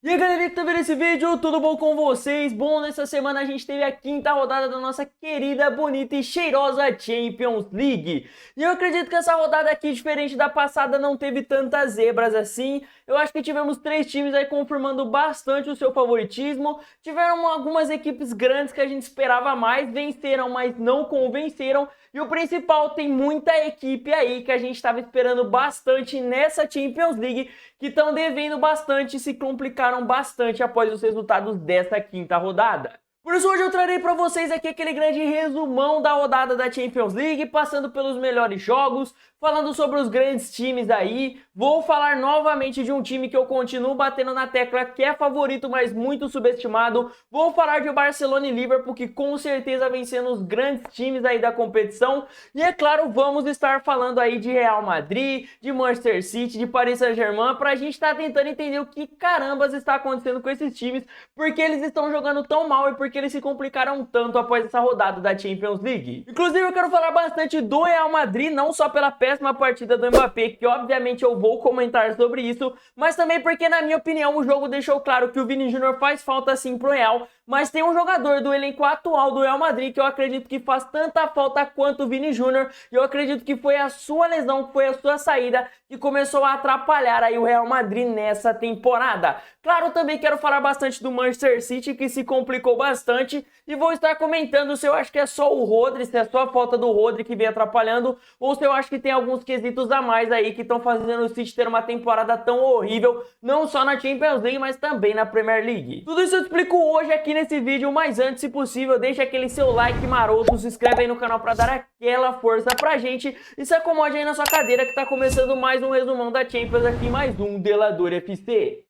E aí galerinha que tá vendo esse vídeo, tudo bom com vocês? Bom, nessa semana a gente teve a quinta rodada da nossa querida, bonita e cheirosa Champions League. E eu acredito que essa rodada aqui, diferente da passada, não teve tantas zebras assim. Eu acho que tivemos três times aí confirmando bastante o seu favoritismo. Tiveram algumas equipes grandes que a gente esperava mais, venceram, mas não convenceram. E o principal, tem muita equipe aí que a gente estava esperando bastante nessa Champions League, que estão devendo bastante e se complicaram bastante após os resultados dessa quinta rodada. Por isso hoje eu trarei para vocês aqui aquele grande resumão da rodada da Champions League, passando pelos melhores jogos, falando sobre os grandes times aí. Vou falar novamente de um time que eu continuo batendo na tecla que é favorito, mas muito subestimado. Vou falar de Barcelona e Liverpool, que com certeza vem sendo os grandes times aí da competição. E é claro, vamos estar falando aí de Real Madrid, de Manchester City, de Paris Saint-Germain, pra gente estar tentando entender o que carambas está acontecendo com esses times, porque eles estão jogando tão mal e porque eles se complicaram tanto após essa rodada da Champions League. Inclusive eu quero falar bastante do Real Madrid, não só pela péssima partida do Mbappé, que obviamente eu vou comentar sobre isso, mas também porque na minha opinião o jogo deixou claro que o Vini Júnior faz falta sim pro Real, mas tem um jogador do elenco atual do Real Madrid que eu acredito que faz tanta falta quanto o Vini Júnior, e eu acredito que foi a sua lesão, que foi a sua saída que começou a atrapalhar aí o Real Madrid nessa temporada. Claro, também quero falar bastante do Manchester City, que se complicou bastante, e vou estar comentando se eu acho que é só o Rodri, se é só a falta do Rodri que vem atrapalhando, ou se eu acho que tem alguns quesitos a mais aí que estão fazendo o City ter uma temporada tão horrível, não só na Champions League, mas também na Premier League. Tudo isso eu explico hoje aqui nesse vídeo, mas antes, se possível, deixa aquele seu like maroto, se inscreve aí no canal para dar aquela força pra gente e se acomode aí na sua cadeira que tá começando mais um resumão da Champions aqui, mais um Delador FC.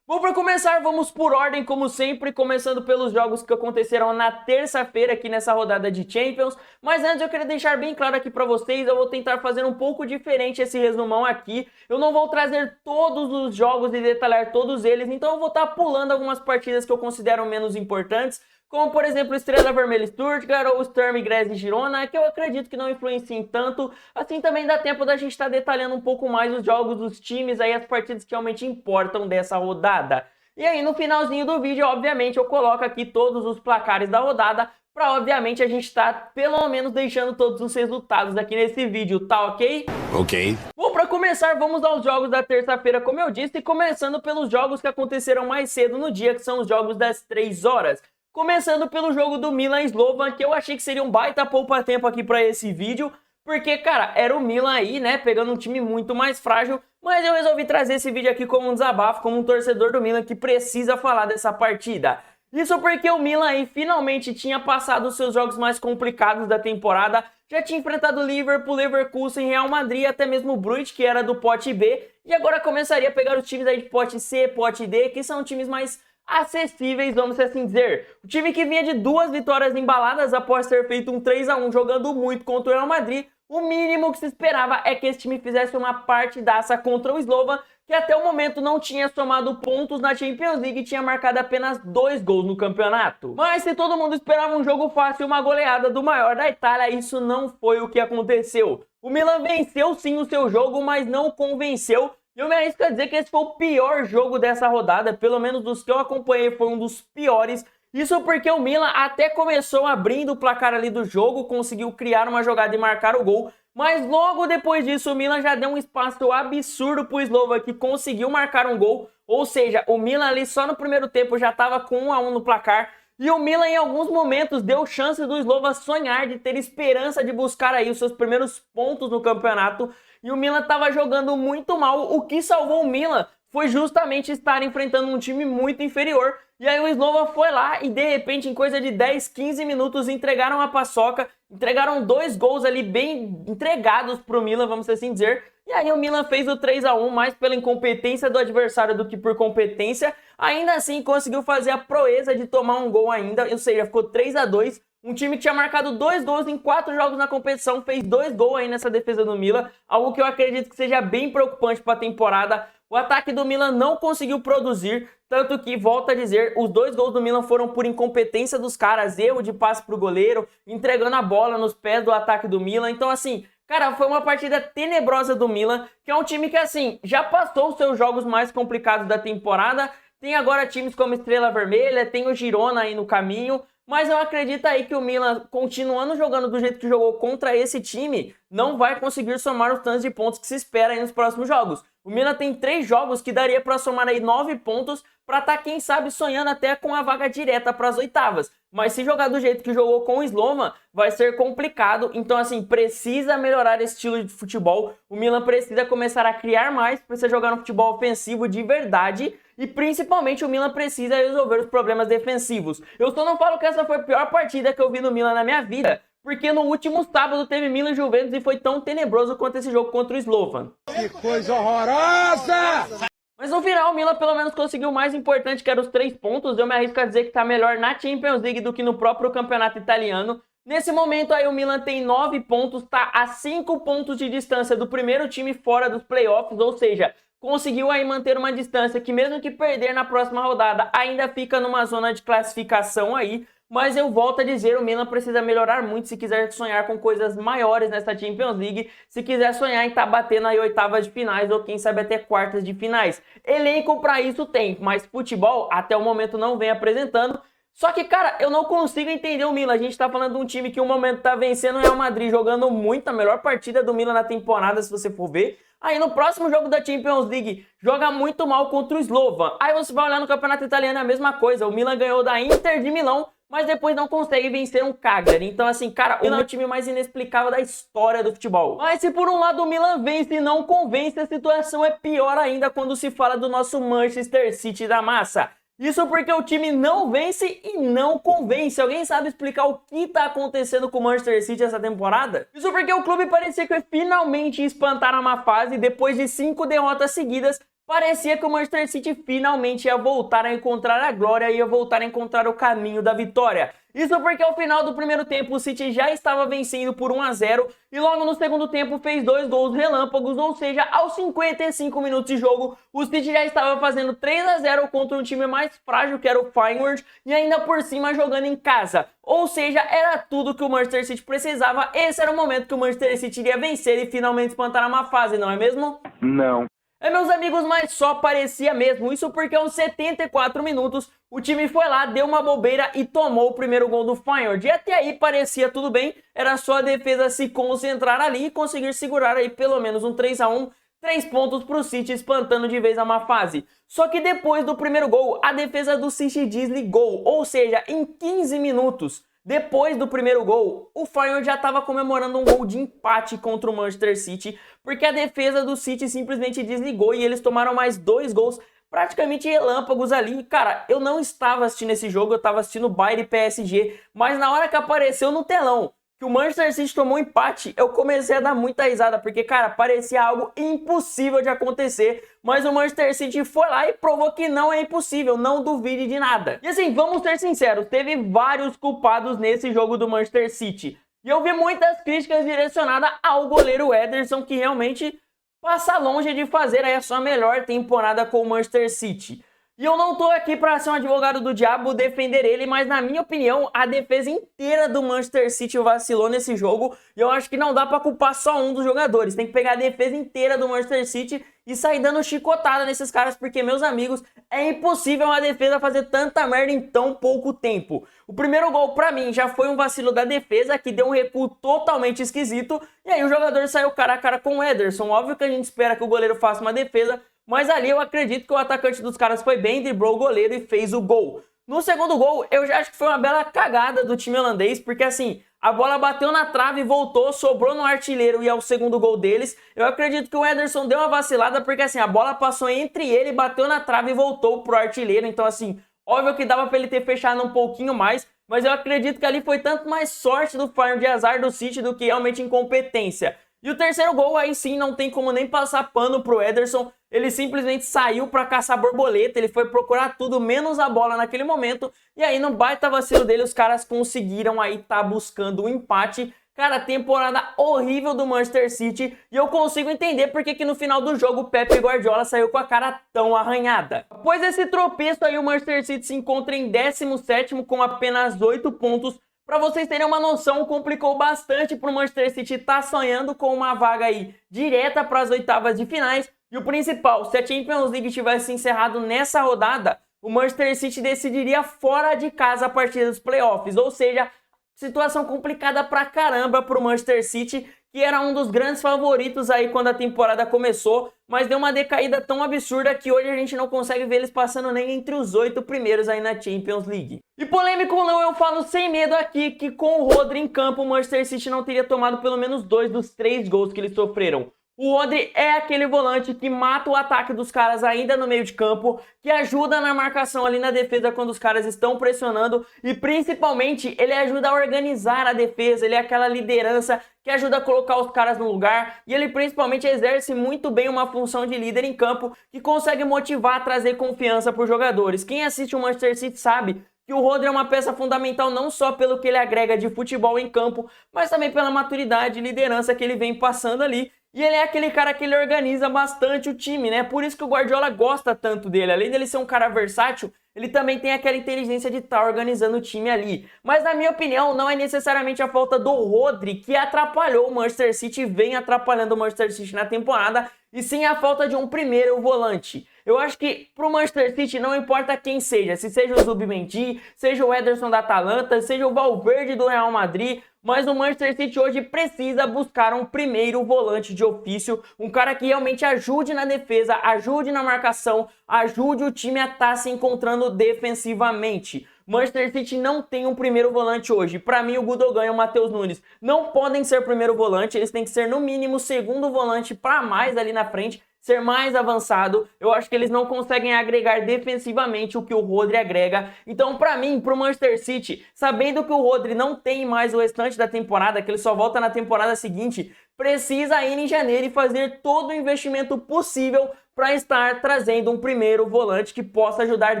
Bom, para começar, vamos por ordem, como sempre, começando pelos jogos que aconteceram na terça-feira aqui nessa rodada de Champions. Mas antes eu queria deixar bem claro aqui para vocês, eu vou tentar fazer um pouco diferente esse resumão aqui. Eu não vou trazer todos os jogos e detalhar todos eles, então eu vou estar pulando algumas partidas que eu considero menos importantes, como por exemplo Estrela Vermelha Stuttgart ou Sturm Graz e Girona, que eu acredito que não influenciem tanto. Assim também dá tempo da gente estar detalhando um pouco mais os jogos dos times, aí as partidas que realmente importam dessa rodada. E aí no finalzinho do vídeo, obviamente, eu coloco aqui todos os placares da rodada, para obviamente a gente estar pelo menos deixando todos os resultados aqui nesse vídeo, tá ok? Ok. Bom, para começar, vamos aos jogos da terça-feira, como eu disse, começando pelos jogos que aconteceram mais cedo no dia, que são os jogos das 3 horas. Começando pelo jogo do Milan e Slovan, que eu achei que seria um baita poupa-tempo aqui para esse vídeo, porque, cara, era o Milan aí, né, pegando um time muito mais frágil, mas eu resolvi trazer esse vídeo aqui como um desabafo, como um torcedor do Milan que precisa falar dessa partida. Isso porque o Milan aí finalmente tinha passado os seus jogos mais complicados da temporada, já tinha enfrentado Liverpool, Leverkusen, Real Madrid, até mesmo o Bruges, que era do pote B, e agora começaria a pegar os times aí de pote C, pote D, que são times mais acessíveis, vamos assim dizer. O time que vinha de 2 vitórias embaladas após ter feito um 3-1 jogando muito contra o Real Madrid, o mínimo que se esperava é que esse time fizesse uma partidaça contra o Slovan, que até o momento não tinha somado pontos na Champions League e tinha marcado apenas 2 gols no campeonato. Mas se todo mundo esperava um jogo fácil e uma goleada do maior da Itália, isso não foi o que aconteceu. O Milan venceu sim o seu jogo, mas não convenceu. E eu me arrisco a dizer que esse foi o pior jogo dessa rodada, pelo menos dos que eu acompanhei foi um dos piores. Isso porque o Milan até começou abrindo o placar ali do jogo, conseguiu criar uma jogada e marcar o gol, mas logo depois disso o Milan já deu um espaço absurdo para o Slovan, que conseguiu marcar um gol, ou seja, o Milan ali só no primeiro tempo já estava com 1-1 no placar, e o Milan em alguns momentos deu chance do Slovan sonhar, de ter esperança de buscar aí os seus primeiros pontos no campeonato, e o Milan estava jogando muito mal. O que salvou o Milan foi justamente estar enfrentando um time muito inferior, e aí o Slovan foi lá e de repente em coisa de 10, 15 minutos entregaram a paçoca, entregaram 2 gols ali bem entregados para o Milan, vamos assim dizer, e aí o Milan fez o 3-1 mais pela incompetência do adversário do que por competência. Ainda assim conseguiu fazer a proeza de tomar um gol ainda, ou seja, ficou 3-2. Um time que tinha marcado 2 gols em 4 jogos na competição, fez 2 gols aí nessa defesa do Milan, algo que eu acredito que seja bem preocupante para a temporada. O ataque do Milan não conseguiu produzir, tanto que, volto a dizer, os 2 gols do Milan foram por incompetência dos caras, erro de passe para o goleiro, entregando a bola nos pés do ataque do Milan. Então, assim, Cara, foi uma partida tenebrosa do Milan, que é um time que, assim, já passou os seus jogos mais complicados da temporada. Tem agora times como Estrela Vermelha, tem o Girona aí no caminho. Mas eu acredito aí que o Milan, continuando jogando do jeito que jogou contra esse time, não vai conseguir somar os tantos de pontos que se espera aí nos próximos jogos. O Milan tem 3 jogos que daria para somar aí 9 pontos para estar, quem sabe, sonhando até com a vaga direta para as oitavas. Mas se jogar do jeito que jogou com o Slovan, vai ser complicado. Então, assim, precisa melhorar esse estilo de futebol. O Milan precisa começar a criar mais, precisa jogar um futebol ofensivo de verdade. E principalmente o Milan precisa resolver os problemas defensivos. Eu só não falo que essa foi a pior partida que eu vi no Milan na minha vida, porque no último sábado teve Milan e Juventus e foi tão tenebroso quanto esse jogo contra o Slovan. Que coisa horrorosa! Mas no final o Milan pelo menos conseguiu o mais importante, que era os 3 pontos. Eu me arrisco a dizer que está melhor na Champions League do que no próprio campeonato italiano. Nesse momento aí o Milan tem 9 pontos, está a 5 pontos de distância do primeiro time fora dos playoffs, ou seja, conseguiu aí manter uma distância que, mesmo que perder na próxima rodada, ainda fica numa zona de classificação aí. Mas eu volto a dizer, o Milan precisa melhorar muito se quiser sonhar com coisas maiores nessa Champions League, se quiser sonhar em estar batendo aí oitavas de finais ou quem sabe até quartas de finais. Elenco para isso tem, mas futebol até o momento não vem apresentando. Só que, cara, eu não consigo entender o Milan. A gente tá falando de um time que um momento tá vencendo o Real Madrid, jogando muito, a melhor partida do Milan na temporada, se você for ver. Aí no próximo jogo da Champions League, joga muito mal contra o Slovan. Aí você vai olhar no campeonato italiano, é a mesma coisa. O Milan ganhou da Inter de Milão, mas depois não consegue vencer um Cagliari. Então, assim, cara, o Milan é o time mais inexplicável da história do futebol. Mas se por um lado o Milan vence e não convence, a situação é pior ainda quando se fala do nosso Manchester City da massa. Isso porque o time não vence e não convence. Alguém sabe explicar o que está acontecendo com o Manchester City essa temporada? Isso porque o clube parecia que finalmente ia espantar a má fase. Depois de 5 derrotas seguidas, parecia que o Manchester City finalmente ia voltar a encontrar a glória, ia voltar a encontrar o caminho da vitória. Isso porque ao final do primeiro tempo o City já estava vencendo por 1-0 e logo no segundo tempo fez 2 gols relâmpagos, ou seja, aos 55 minutos de jogo o City já estava fazendo 3-0 contra um time mais frágil que era o Feyenoord e ainda por cima jogando em casa. Ou seja, era tudo que o Manchester City precisava. Esse era o momento que o Manchester City iria vencer e finalmente espantar a má fase, não é mesmo? Não. Meus amigos, mas só parecia mesmo. Isso porque aos 74 minutos o time foi lá, deu uma bobeira e tomou o primeiro gol do Feyenoord. E até aí parecia tudo bem, era só a defesa se concentrar ali e conseguir segurar aí pelo menos um 3-1, 3 pontos para o City, espantando de vez a má fase. Só que depois do primeiro gol, a defesa do City desligou, ou seja, em 15 minutos. Depois do primeiro gol, o Feyenoord já estava comemorando um gol de empate contra o Manchester City, porque a defesa do City simplesmente desligou e eles tomaram mais 2 gols, praticamente relâmpagos ali. Cara, eu não estava assistindo esse jogo, eu estava assistindo o Bayern e PSG, mas na hora que apareceu no telão que o Manchester City tomou empate, eu comecei a dar muita risada, porque, cara, parecia algo impossível de acontecer, mas o Manchester City foi lá e provou que não é impossível, não duvide de nada. E assim, vamos ser sinceros, teve vários culpados nesse jogo do Manchester City, e eu vi muitas críticas direcionadas ao goleiro Ederson, que realmente passa longe de fazer aí a sua melhor temporada com o Manchester City. E eu não tô aqui para ser um advogado do diabo, defender ele, mas na minha opinião, a defesa inteira do Manchester City vacilou nesse jogo. E eu acho que não dá para culpar só um dos jogadores. Tem que pegar a defesa inteira do Manchester City e sair dando chicotada nesses caras, porque, meus amigos, é impossível uma defesa fazer tanta merda em tão pouco tempo. O primeiro gol, pra mim, já foi um vacilo da defesa, que deu um recuo totalmente esquisito. E aí o jogador saiu cara a cara com o Ederson. Óbvio que a gente espera que o goleiro faça uma defesa, mas ali eu acredito que o atacante dos caras foi bem, driblou o goleiro e fez o gol. No segundo gol, eu já acho que foi uma bela cagada do time holandês, porque assim, a bola bateu na trave, voltou, sobrou no artilheiro e é o segundo gol deles. Eu acredito que o Ederson deu uma vacilada, porque assim, a bola passou entre ele, bateu na trave e voltou pro artilheiro. Então assim, óbvio que dava pra ele ter fechado um pouquinho mais, mas eu acredito que ali foi tanto mais sorte do Feyenoord de azar do City do que realmente incompetência. E o terceiro gol, aí sim, não tem como nem passar pano pro Ederson. Ele simplesmente saiu para caçar borboleta, ele foi procurar tudo menos a bola naquele momento. E aí, no baita vacilo dele, os caras conseguiram aí tá buscando o empate. Cara, temporada horrível do Manchester City. E eu consigo entender porque que no final do jogo o Pep Guardiola saiu com a cara tão arranhada. Após esse tropeço aí, o Manchester City se encontra em 17º com apenas 8 pontos. Para vocês terem uma noção, complicou bastante para o Manchester City estar sonhando com uma vaga aí direta para as oitavas de finais. E o principal, se a Champions League tivesse encerrado nessa rodada, o Manchester City decidiria fora de casa a partir dos playoffs. Ou seja, situação complicada pra caramba pro Manchester City, que era um dos grandes favoritos aí quando a temporada começou, mas deu uma decaída tão absurda que hoje a gente não consegue ver eles passando nem entre os 8 primeiros aí na Champions League. E polêmico não, eu falo sem medo aqui que com o Rodri em campo o Manchester City não teria tomado pelo menos 2 dos 3 gols que eles sofreram. O Rodri é aquele volante que mata o ataque dos caras ainda no meio de campo, que ajuda na marcação ali na defesa quando os caras estão pressionando e principalmente ele ajuda a organizar a defesa, ele é aquela liderança que ajuda a colocar os caras no lugar e ele principalmente exerce muito bem uma função de líder em campo que consegue motivar, trazer confiança para os jogadores. Quem assiste o Manchester City sabe que o Rodri é uma peça fundamental não só pelo que ele agrega de futebol em campo, mas também pela maturidade e liderança que ele vem passando ali. E ele é aquele cara que ele organiza bastante o time, né? Por isso que o Guardiola gosta tanto dele. Além dele ser um cara versátil, ele também tem aquela inteligência de estar organizando o time ali. Mas na minha opinião, não é necessariamente a falta do Rodri que atrapalhou o Manchester City, vem atrapalhando o Manchester City na temporada, e sim a falta de um primeiro volante. Eu acho que pro Manchester City não importa quem seja, se seja o Zubimendi, seja o Ederson da Atalanta, seja o Valverde do Real Madrid, mas o Manchester City hoje precisa buscar um primeiro volante de ofício, um cara que realmente ajude na defesa, ajude na marcação, ajude o time a estar se encontrando defensivamente. Manchester City não tem um primeiro volante hoje. Para mim, o Gundogan e o Matheus Nunes não podem ser primeiro volante, eles têm que ser no mínimo segundo volante para mais ali na frente, ser mais avançado. Eu acho que eles não conseguem agregar defensivamente o que o Rodri agrega. Então, para mim, pro Manchester City, sabendo que o Rodri não tem mais o restante da temporada, que ele só volta na temporada seguinte, precisa ir em janeiro e fazer todo o investimento possível para estar trazendo um primeiro volante que possa ajudar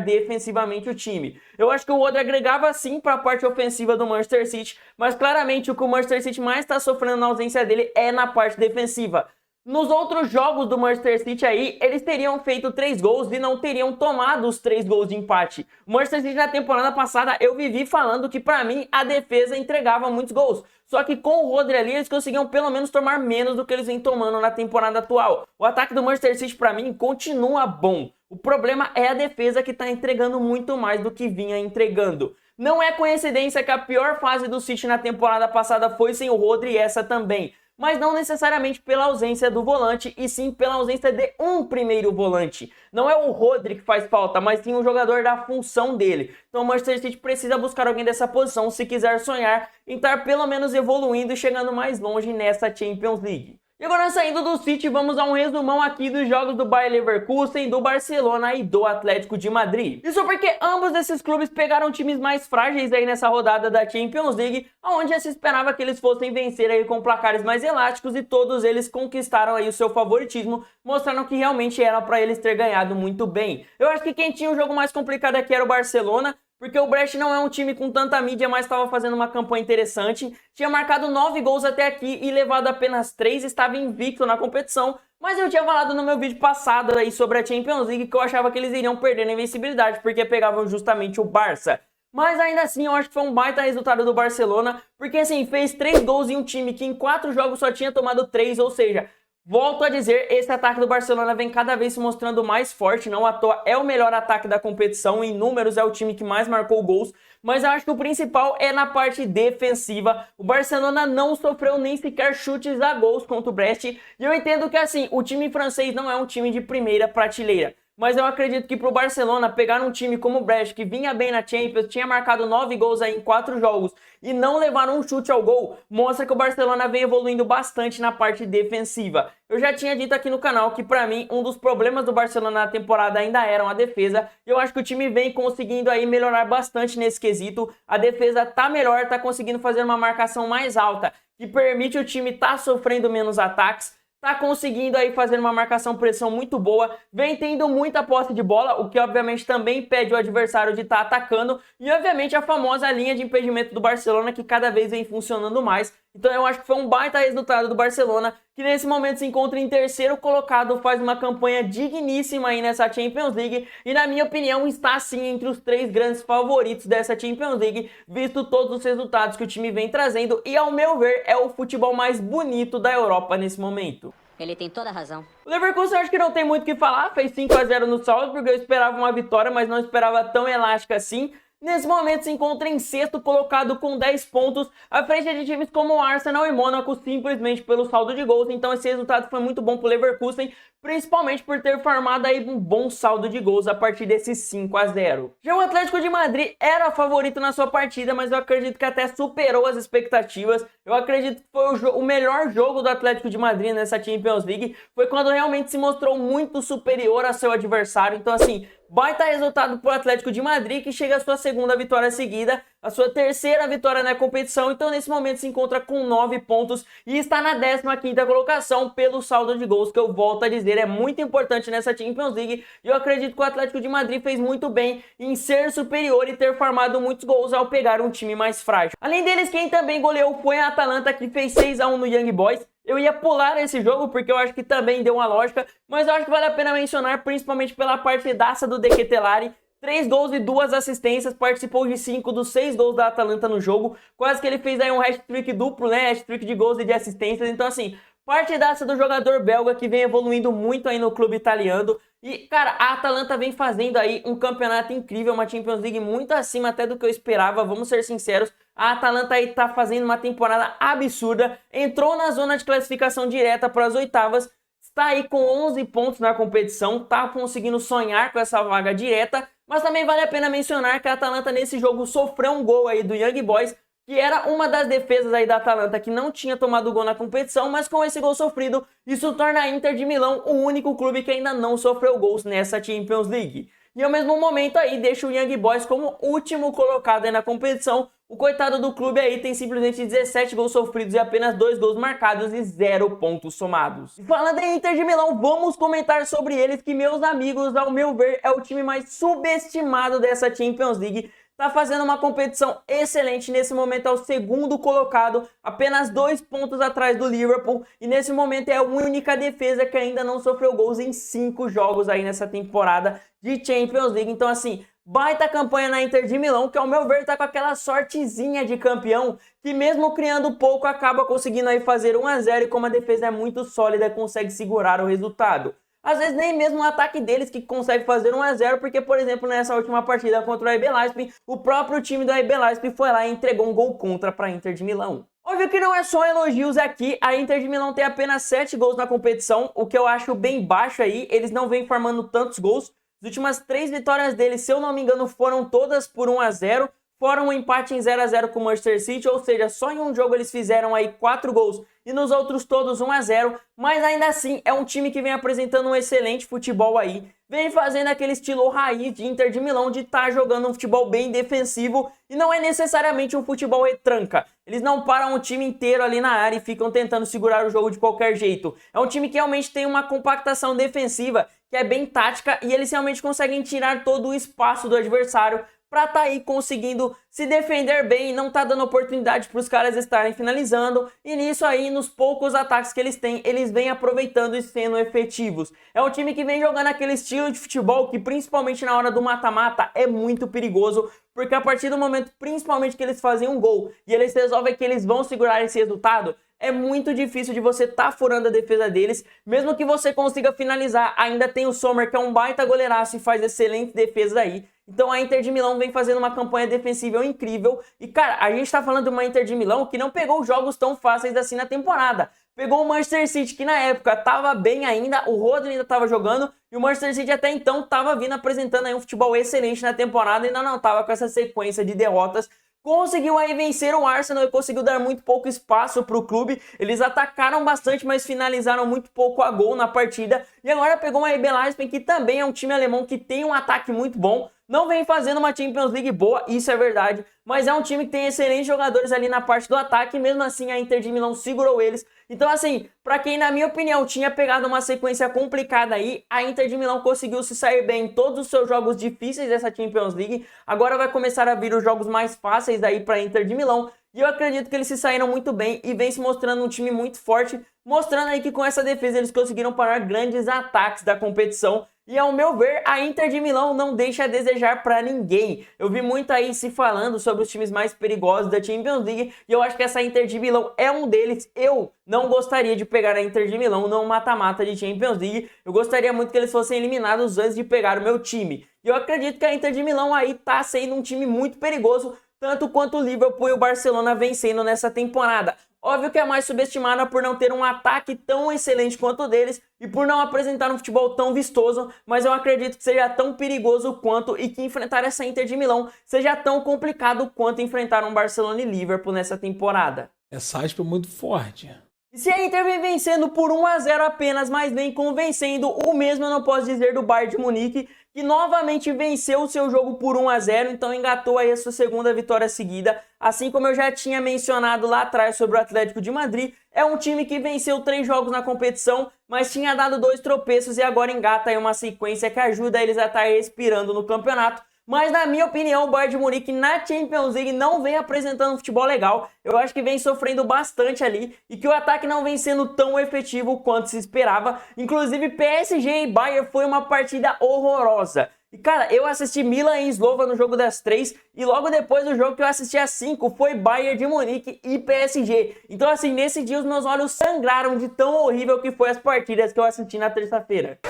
defensivamente o time. Eu acho que o Rodri agregava sim para a parte ofensiva do Manchester City, mas claramente o que o Manchester City mais está sofrendo na ausência dele é na parte defensiva. Nos outros jogos do Manchester City aí, eles teriam feito 3 gols e não teriam tomado os 3 gols de empate. O Manchester City na temporada passada, eu vivi falando que pra mim a defesa entregava muitos gols. Só que com o Rodri ali, eles conseguiam pelo menos tomar menos do que eles vêm tomando na temporada atual. O ataque do Manchester City pra mim continua bom. O problema é a defesa que tá entregando muito mais do que vinha entregando. Não é coincidência que a pior fase do City na temporada passada foi sem o Rodri e essa também. Mas não necessariamente pela ausência do volante, e sim pela ausência de um primeiro volante. Não é o Rodri que faz falta, mas sim um jogador da função dele. Então o Manchester City precisa buscar alguém dessa posição se quiser sonhar em estar pelo menos evoluindo e chegando mais longe nessa Champions League. E agora, saindo do City, vamos a um resumão aqui dos jogos do Bayer Leverkusen, do Barcelona e do Atlético de Madrid. Isso porque ambos esses clubes pegaram times mais frágeis aí nessa rodada da Champions League, onde já se esperava que eles fossem vencer aí com placares mais elásticos, e todos eles conquistaram aí o seu favoritismo, mostrando que realmente era para eles ter ganhado muito bem. Eu acho que quem tinha o jogo mais complicado aqui era o Barcelona, porque o Brest não é um time com tanta mídia, mas estava fazendo uma campanha interessante. Tinha marcado 9 gols até aqui e levado apenas 3, estava invicto na competição. Mas eu tinha falado no meu vídeo passado aí sobre a Champions League que eu achava que eles iriam perder na invencibilidade, porque pegavam justamente o Barça. Mas ainda assim eu acho que foi um baita resultado do Barcelona, porque assim, fez 3 gols em um time que em 4 jogos só tinha tomado 3, ou seja... Volto a dizer, esse ataque do Barcelona vem cada vez se mostrando mais forte, não à toa é o melhor ataque da competição, em números é o time que mais marcou gols, mas eu acho que o principal é na parte defensiva. O Barcelona não sofreu nem sequer chutes a gols contra o Brest, e eu entendo que assim, o time francês não é um time de primeira prateleira. Mas eu acredito que para o Barcelona pegar um time como o Brest, que vinha bem na Champions, tinha marcado 9 gols aí em 4 jogos e não levar um chute ao gol, mostra que o Barcelona vem evoluindo bastante na parte defensiva. Eu já tinha dito aqui no canal que para mim um dos problemas do Barcelona na temporada ainda era a defesa, e eu acho que o time vem conseguindo aí melhorar bastante nesse quesito. A defesa tá melhor, tá conseguindo fazer uma marcação mais alta, que permite o time tá sofrendo menos ataques. Tá conseguindo aí fazer uma marcação-pressão muito boa, vem tendo muita posse de bola, o que obviamente também impede o adversário de estar atacando, e obviamente a famosa linha de impedimento do Barcelona, que cada vez vem funcionando mais, Então eu acho que foi um baita resultado do Barcelona, que nesse momento se encontra em terceiro colocado, faz uma campanha digníssima aí nessa Champions League e na minha opinião está sim entre os 3 grandes favoritos dessa Champions League, visto todos os resultados que o time vem trazendo e ao meu ver é o futebol mais bonito da Europa nesse momento. Ele tem toda a razão. O Leverkusen eu acho que não tem muito o que falar, fez 5-0 no Salzburg, eu esperava uma vitória, mas não esperava tão elástica assim. Nesse momento se encontra em sexto colocado com 10 pontos, à frente de times como Arsenal e Mônaco, simplesmente pelo saldo de gols. Então esse resultado foi muito bom para o Leverkusen, principalmente por ter formado aí um bom saldo de gols a partir desse 5-0. Já o Atlético de Madrid era favorito na sua partida, mas eu acredito que até superou as expectativas. Eu acredito que foi o melhor jogo do Atlético de Madrid nessa Champions League, foi quando realmente se mostrou muito superior a seu adversário. Então assim, baita resultado para o Atlético de Madrid, que chega à sua segunda vitória seguida, a sua terceira vitória na competição. Então nesse momento se encontra com 9 pontos e está na 15ª colocação pelo saldo de gols, que eu volto a dizer, é muito importante nessa Champions League. E eu acredito que o Atlético de Madrid fez muito bem em ser superior e ter formado muitos gols ao pegar um time mais frágil. Além deles, quem também goleou foi a Atalanta, que fez 6-1 no Young Boys. Eu ia pular esse jogo porque eu acho que também deu uma lógica, mas eu acho que vale a pena mencionar, principalmente pela partidaça do De Ketelaere. 3 gols e 2 assistências, participou de 5 dos 6 gols da Atalanta no jogo. Quase que ele fez aí um hat-trick duplo, né? Hat-trick de gols e de assistências. Então assim, partidaça do jogador belga que vem evoluindo muito aí no clube italiano. E, cara, a Atalanta vem fazendo aí um campeonato incrível, uma Champions League muito acima até do que eu esperava, vamos ser sinceros. A Atalanta aí tá fazendo uma temporada absurda, entrou na zona de classificação direta para as oitavas, está aí com 11 pontos na competição, tá conseguindo sonhar com essa vaga direta, mas também vale a pena mencionar que a Atalanta nesse jogo sofreu um gol aí do Young Boys, que era uma das defesas aí da Atalanta que não tinha tomado gol na competição, mas com esse gol sofrido, isso torna a Inter de Milão o único clube que ainda não sofreu gols nessa Champions League. E ao mesmo momento aí deixa o Young Boys como último colocado aí na competição. O coitado do clube aí tem simplesmente 17 gols sofridos e apenas 2 gols marcados e 0 pontos somados. E falando em Inter de Milão, vamos comentar sobre eles, que meus amigos, ao meu ver, é o time mais subestimado dessa Champions League. Tá fazendo uma competição excelente, nesse momento é o segundo colocado, apenas 2 pontos atrás do Liverpool, e nesse momento é a única defesa que ainda não sofreu gols em 5 jogos aí nessa temporada de Champions League. Então assim, baita campanha na Inter de Milão, que ao meu ver tá com aquela sortezinha de campeão, que mesmo criando pouco acaba conseguindo aí fazer 1-0 e como a defesa é muito sólida consegue segurar o resultado. Às vezes nem mesmo o ataque deles que consegue fazer 1-0, porque, por exemplo, nessa última partida contra o RB Leipzig, o próprio time do RB Leipzig foi lá e entregou um gol contra para a Inter de Milão. Óbvio que não é só elogios aqui, a Inter de Milão tem apenas 7 gols na competição, o que eu acho bem baixo aí, eles não vêm formando tantos gols. As últimas 3 vitórias deles, se eu não me engano, foram todas por 1-0, fora um empate em 0-0 com o Manchester City, ou seja, só em um jogo eles fizeram aí 4 gols e nos outros todos 1-0, mas ainda assim é um time que vem apresentando um excelente futebol aí, vem fazendo aquele estilo raiz de Inter de Milão de estar jogando um futebol bem defensivo e não é necessariamente um futebol retranca. Eles não param o time inteiro ali na área e ficam tentando segurar o jogo de qualquer jeito. É um time que realmente tem uma compactação defensiva que é bem tática e eles realmente conseguem tirar todo o espaço do adversário para tá aí conseguindo se defender bem e não tá dando oportunidade para os caras estarem finalizando. E nisso aí, nos poucos ataques que eles têm, eles vêm aproveitando e sendo efetivos. É um time que vem jogando aquele estilo de futebol que, principalmente na hora do mata-mata, é muito perigoso, porque a partir do momento, principalmente que eles fazem um gol e eles resolvem que eles vão segurar esse resultado, é muito difícil de você tá furando a defesa deles, mesmo que você consiga finalizar. Ainda tem o Sommer, que é um baita goleiraço e faz excelentes defesas aí. Então a Inter de Milão vem fazendo uma campanha defensiva incrível. E cara, a gente tá falando de uma Inter de Milão que não pegou jogos tão fáceis assim na temporada. Pegou o Manchester City, que na época tava bem ainda, o Rodri ainda tava jogando, e o Manchester City até então tava vindo apresentando aí um futebol excelente na temporada, e ainda não tava com essa sequência de derrotas. Conseguiu aí vencer o Arsenal e conseguiu dar muito pouco espaço para o clube. Eles atacaram bastante, mas finalizaram muito pouco a gol na partida. E agora pegou uma RB Leipzig, que também é um time alemão que tem um ataque muito bom. Não vem fazendo uma Champions League boa, isso é verdade. Mas é um time que tem excelentes jogadores ali na parte do ataque. E mesmo assim a Inter de Milão segurou eles. Então assim, pra quem na minha opinião tinha pegado uma sequência complicada aí, a Inter de Milão conseguiu se sair bem em todos os seus jogos difíceis dessa Champions League. Agora vai começar a vir os jogos mais fáceis aí pra Inter de Milão. E eu acredito que eles se saíram muito bem e vem se mostrando um time muito forte, mostrando aí que com essa defesa eles conseguiram parar grandes ataques da competição. E ao meu ver, a Inter de Milão não deixa a desejar pra ninguém. Eu vi muito aí se falando sobre os times mais perigosos da Champions League e eu acho que essa Inter de Milão é um deles. Eu não gostaria de pegar a Inter de Milão no mata-mata de Champions League. Eu gostaria muito que eles fossem eliminados antes de pegar o meu time. E eu acredito que a Inter de Milão aí tá sendo um time muito perigoso, tanto quanto o Liverpool e o Barcelona vencendo nessa temporada. Óbvio que é mais subestimada por não ter um ataque tão excelente quanto o deles e por não apresentar um futebol tão vistoso, mas eu acredito que seja tão perigoso quanto e que enfrentar essa Inter de Milão seja tão complicado quanto enfrentar um Barcelona e Liverpool nessa temporada. Essa aspa é muito forte. E se a Inter vem vencendo por 1-0 apenas, mas vem convencendo, o mesmo eu não posso dizer do Bayern de Munique, que novamente venceu o seu jogo por 1-0, então engatou aí a sua segunda vitória seguida. Assim como eu já tinha mencionado lá atrás sobre o Atlético de Madrid, é um time que venceu 3 jogos na competição, mas tinha dado 2 tropeços e agora engata aí uma sequência que ajuda eles a estar respirando no campeonato. Mas na minha opinião, o Bayern de Munique na Champions League não vem apresentando um futebol legal. Eu acho que vem sofrendo bastante ali e que o ataque não vem sendo tão efetivo quanto se esperava. Inclusive PSG e Bayern foi uma partida horrorosa. E cara, eu assisti Milan e Slova no jogo das 3 e logo depois do jogo que eu assisti às 5 foi Bayern de Munique e PSG. Então assim, nesse dia os meus olhos sangraram de tão horrível que foi as partidas que eu assisti na terça-feira.